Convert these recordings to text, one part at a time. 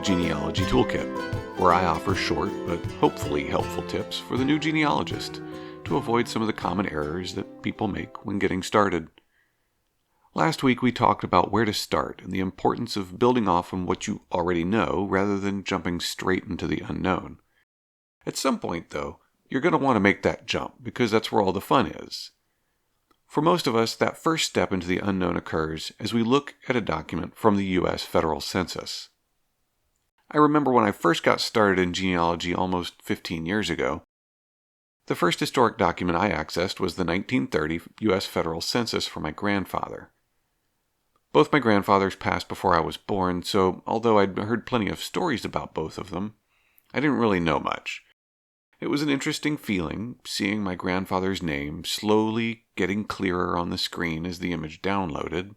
Genealogy Toolkit, where I offer short but hopefully helpful tips for the new genealogist to avoid some of the common errors that people make when getting started. Last week we talked about where to start and the importance of building off on what you already know rather than jumping straight into the unknown. At some point, though, you're going to want to make that jump because that's where all the fun is. For most of us, that first step into the unknown occurs as we look at a document from the US Federal Census. I remember when I first got started in genealogy almost 15 years ago, the first historic document I accessed was the 1930 US Federal Census for my grandfather. Both my grandfathers passed before I was born, so although I'd heard plenty of stories about both of them, I didn't really know much. It was an interesting feeling, seeing my grandfather's name slowly getting clearer on the screen as the image downloaded.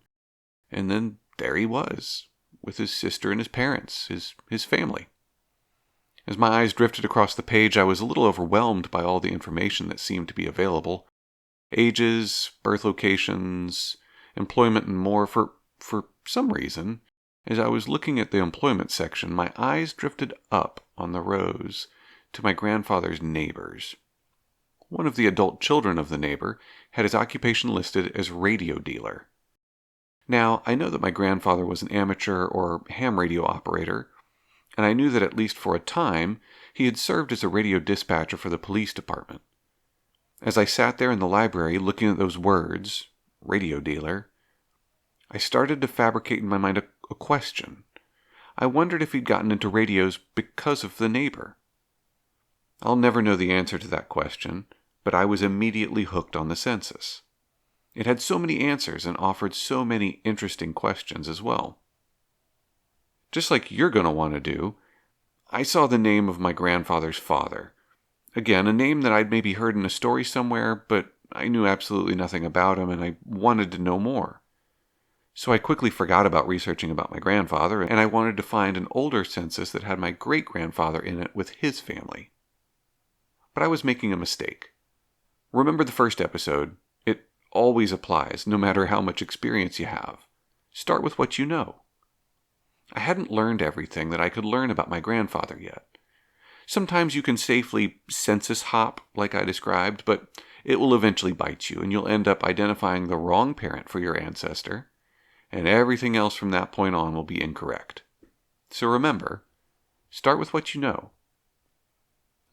And then there he was, with his sister and his parents, his family. As my eyes drifted across the page, I was a little overwhelmed by all the information that seemed to be available. Ages, birth locations, employment, and more. For some reason, as I was looking at the employment section, my eyes drifted up on the rows to my grandfather's neighbors. One of the adult children of the neighbor had his occupation listed as radio dealer. Now, I know that my grandfather was an amateur or ham radio operator, and I knew that at least for a time he had served as a radio dispatcher for the police department. As I sat there in the library looking at those words, radio dealer, I started to fabricate in my mind a question. I wondered if he'd gotten into radios because of the neighbor. I'll never know the answer to that question, but I was immediately hooked on the census. It had so many answers and offered so many interesting questions as well. Just like you're going to want to do, I saw the name of my grandfather's father. Again, a name that I'd maybe heard in a story somewhere, but I knew absolutely nothing about him and I wanted to know more. So I quickly forgot about researching about my grandfather, and I wanted to find an older census that had my great-grandfather in it with his family. But I was making a mistake. Remember the first episode? It always applies, no matter how much experience you have. Start with what you know. I hadn't learned everything that I could learn about my grandfather yet. Sometimes you can safely census hop, like I described, but it will eventually bite you, and you'll end up identifying the wrong parent for your ancestor, and everything else from that point on will be incorrect. So remember, start with what you know.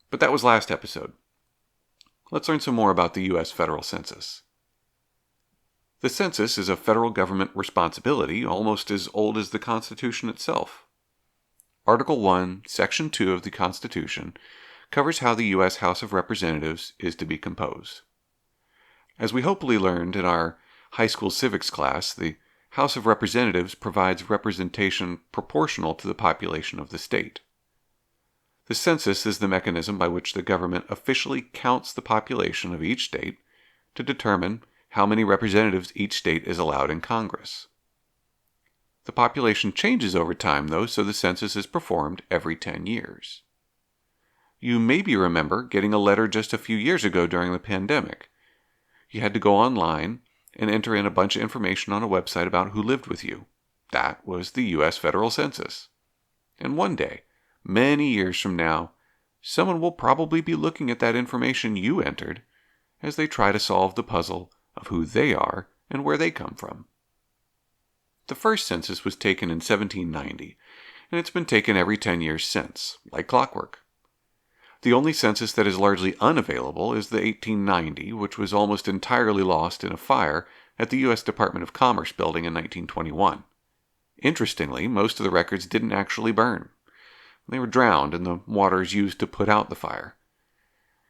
But that was last episode. Let's learn some more about the US Federal Census. The census is a federal government responsibility almost as old as the Constitution itself. Article 1, Section 2 of the Constitution covers how the U.S. House of Representatives is to be composed. As we hopefully learned in our high school civics class, the House of Representatives provides representation proportional to the population of the state. The census is the mechanism by which the government officially counts the population of each state to determine how many representatives each state is allowed in Congress. The population changes over time, though, so the census is performed every 10 years. You maybe remember getting a letter just a few years ago during the pandemic. You had to go online and enter in a bunch of information on a website about who lived with you. That was the US Federal Census. And one day, many years from now, someone will probably be looking at that information you entered as they try to solve the puzzle of who they are and where they come from. The first census was taken in 1790, and it's been taken every 10 years since, like clockwork. The only census that is largely unavailable is the 1890, which was almost entirely lost in a fire at the U.S. Department of Commerce building in 1921. Interestingly, most of the records didn't actually burn. They were drowned in the waters used to put out the fire.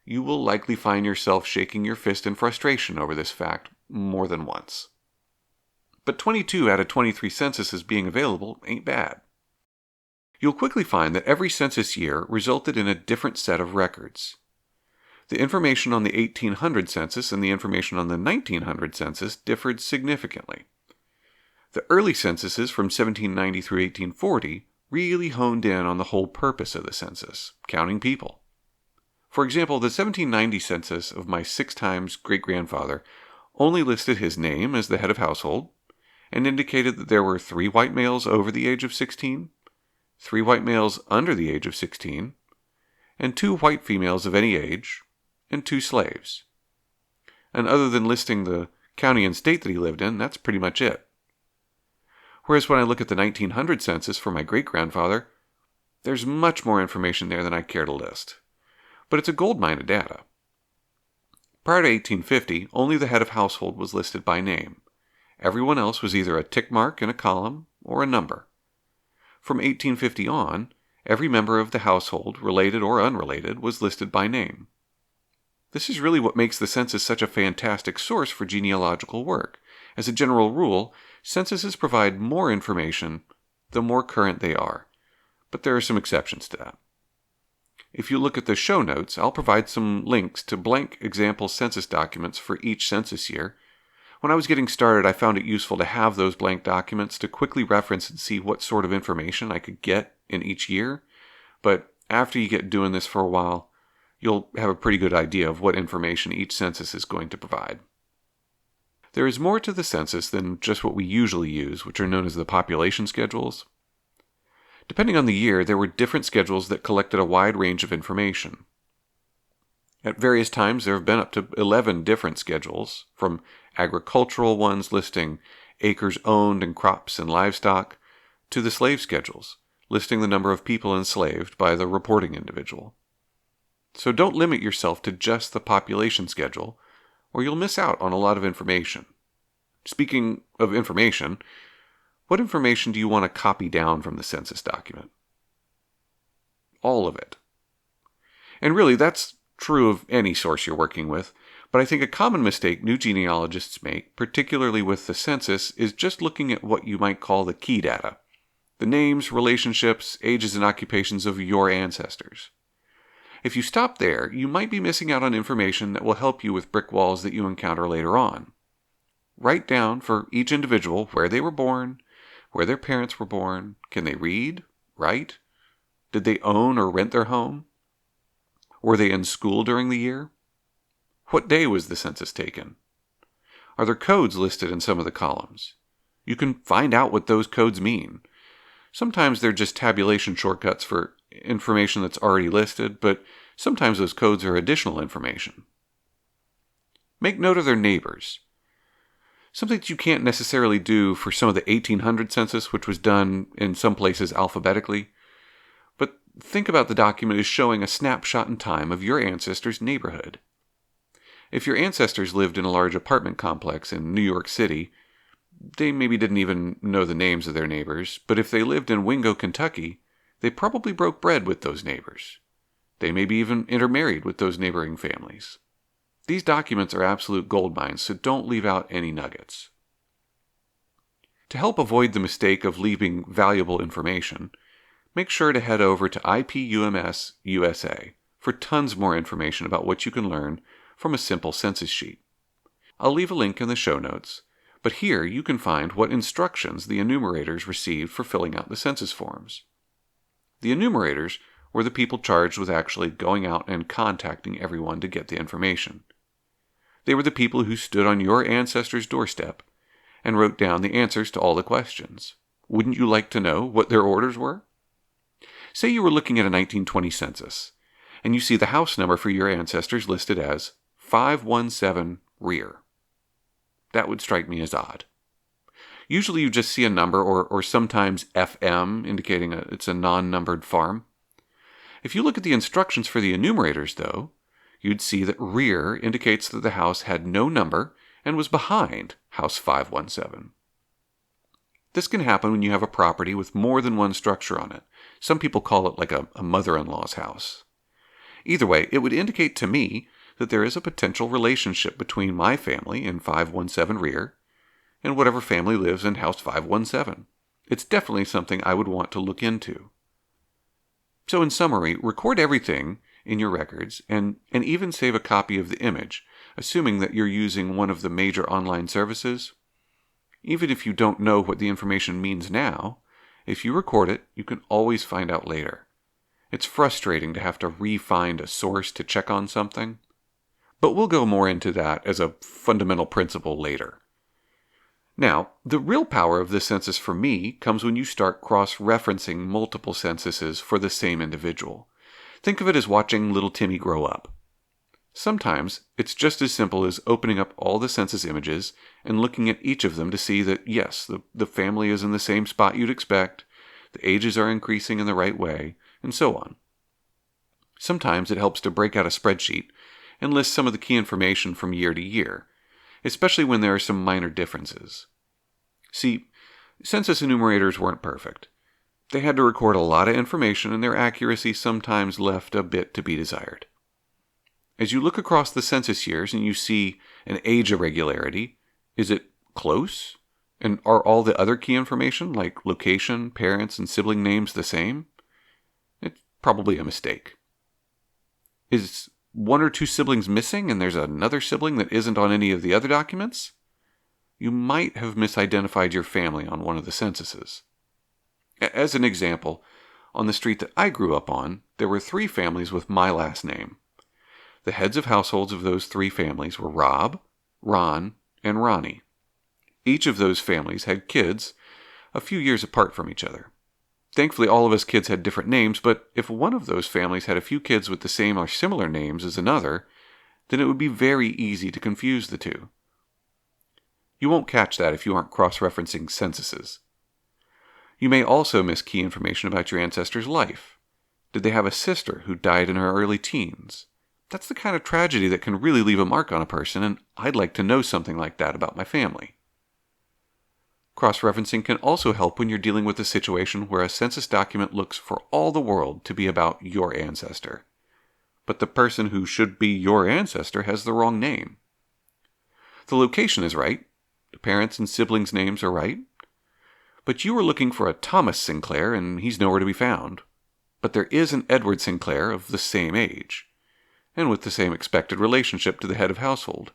You will likely find yourself shaking your fist in frustration over this fact more than once. But 22 out of 23 censuses being available ain't bad. You'll quickly find that every census year resulted in a different set of records. The information on the 1800 census and the information on the 1900 census differed significantly. The early censuses from 1790 through 1840 really honed in on the whole purpose of the census, counting people. For example, the 1790 census of my 6 times great-grandfather only listed his name as the head of household and indicated that there were 3 white males over the age of 16, 3 white males under the age of 16, and 2 white females of any age, and 2 slaves. And other than listing the county and state that he lived in, that's pretty much it. Whereas when I look at the 1900 census for my great-grandfather, there's much more information there than I care to list. But it's a goldmine of data. Prior to 1850, only the head of household was listed by name. Everyone else was either a tick mark in a column or a number. From 1850 on, every member of the household, related or unrelated, was listed by name. This is really what makes the census such a fantastic source for genealogical work. As a general rule, censuses provide more information the more current they are, but there are some exceptions to that. If you look at the show notes, I'll provide some links to blank example census documents for each census year. When I was getting started, I found it useful to have those blank documents to quickly reference and see what sort of information I could get in each year. But after you get doing this for a while, you'll have a pretty good idea of what information each census is going to provide. There is more to the census than just what we usually use, which are known as the population schedules. Depending on the year, there were different schedules that collected a wide range of information. At various times, there have been up to 11 different schedules, from agricultural ones listing acres owned and crops and livestock, to the slave schedules, listing the number of people enslaved by the reporting individual. So don't limit yourself to just the population schedule, or you'll miss out on a lot of information. Speaking of information, what information do you want to copy down from the census document? All of it. And really, that's true of any source you're working with, but I think a common mistake new genealogists make, particularly with the census, is just looking at what you might call the key data, the names, relationships, ages, and occupations of your ancestors. If you stop there, you might be missing out on information that will help you with brick walls that you encounter later on. Write down for each individual where they were born, where their parents were born, can they read, write, did they own or rent their home, were they in school during the year, what day was the census taken, are there codes listed in some of the columns? You can find out what those codes mean. Sometimes they're just tabulation shortcuts for information that's already listed, but sometimes those codes are additional information. Make note of their neighbors. Something that you can't necessarily do for some of the 1800 census, which was done in some places alphabetically. But think about the document as showing a snapshot in time of your ancestors' neighborhood. If your ancestors lived in a large apartment complex in New York City, they maybe didn't even know the names of their neighbors, but if they lived in Wingo, Kentucky, they probably broke bread with those neighbors. They maybe even intermarried with those neighboring families. These documents are absolute goldmines, so don't leave out any nuggets. To help avoid the mistake of leaving valuable information, make sure to head over to IPUMS USA for tons more information about what you can learn from a simple census sheet. I'll leave a link in the show notes, but here you can find what instructions the enumerators received for filling out the census forms. The enumerators were the people charged with actually going out and contacting everyone to get the information. They were the people who stood on your ancestors' doorstep and wrote down the answers to all the questions. Wouldn't you like to know what their orders were? Say you were looking at a 1920 census, and you see the house number for your ancestors listed as 517 rear. That would strike me as odd. Usually you just see a number or sometimes FM, indicating it's a non-numbered farm. If you look at the instructions for the enumerators, though, you'd see that rear indicates that the house had no number and was behind house 517. This can happen when you have a property with more than one structure on it. Some people call it like a mother-in-law's house. Either way, it would indicate to me that there is a potential relationship between my family in 517 rear and whatever family lives in house 517. It's definitely something I would want to look into. So in summary, record everything in your records and even save a copy of the image, assuming that you're using one of the major online services. Even if you don't know what the information means now, if you record it, you can always find out later. It's frustrating to have to re-find a source to check on something, but we'll go more into that as a fundamental principle later. Now, the real power of the census for me comes when you start cross-referencing multiple censuses for the same individual. Think of it as watching little Timmy grow up. Sometimes it's just as simple as opening up all the census images and looking at each of them to see that, yes, the family is in the same spot you'd expect, the ages are increasing in the right way, and so on. Sometimes it helps to break out a spreadsheet and list some of the key information from year to year, especially when there are some minor differences. See, census enumerators weren't perfect. They had to record a lot of information, and their accuracy sometimes left a bit to be desired. As you look across the census years and you see an age irregularity, is it close? And are all the other key information, like location, parents, and sibling names, the same? It's probably a mistake. Is one or two siblings missing and there's another sibling that isn't on any of the other documents? You might have misidentified your family on one of the censuses. As an example, on the street that I grew up on, there were 3 families with my last name. The heads of households of those 3 families were Rob, Ron, and Ronnie. Each of those families had kids a few years apart from each other. Thankfully, all of us kids had different names, but if one of those families had a few kids with the same or similar names as another, then it would be very easy to confuse the two. You won't catch that if you aren't cross-referencing censuses. You may also miss key information about your ancestor's life. Did they have a sister who died in her early teens? That's the kind of tragedy that can really leave a mark on a person, and I'd like to know something like that about my family. Cross-referencing can also help when you're dealing with a situation where a census document looks for all the world to be about your ancestor, but the person who should be your ancestor has the wrong name. The location is right, the parents' and siblings' names are right, but you were looking for a Thomas Sinclair and he's nowhere to be found. But there is an Edward Sinclair of the same age, and with the same expected relationship to the head of household.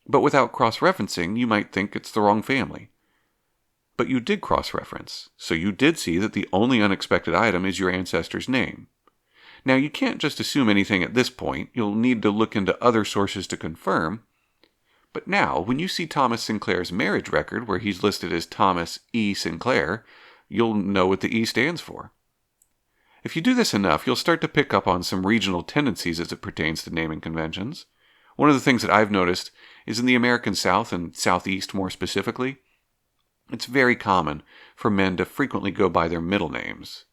But without cross-referencing, you might think it's the wrong family. But you did cross-reference, so you did see that the only unexpected item is your ancestor's name. Now, you can't just assume anything at this point. You'll need to look into other sources to confirm. But now, when you see Thomas Sinclair's marriage record, where he's listed as Thomas E. Sinclair, you'll know what the E stands for. If you do this enough, you'll start to pick up on some regional tendencies as it pertains to naming conventions. One of the things that I've noticed is in the American South and Southeast more specifically, it's very common for men to frequently go by their middle names.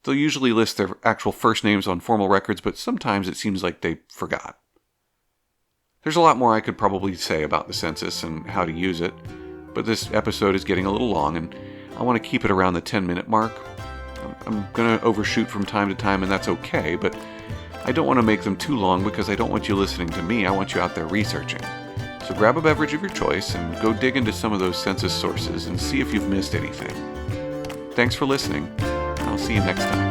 They'll usually list their actual first names on formal records, but sometimes it seems like they forgot. There's a lot more I could probably say about the census and how to use it, but this episode is getting a little long and I want to keep it around the 10-minute mark. I'm going to overshoot from time to time, and that's okay, but I don't want to make them too long because I don't want you listening to me. I want you out there researching. So grab a beverage of your choice and go dig into some of those census sources and see if you've missed anything. Thanks for listening, and I'll see you next time.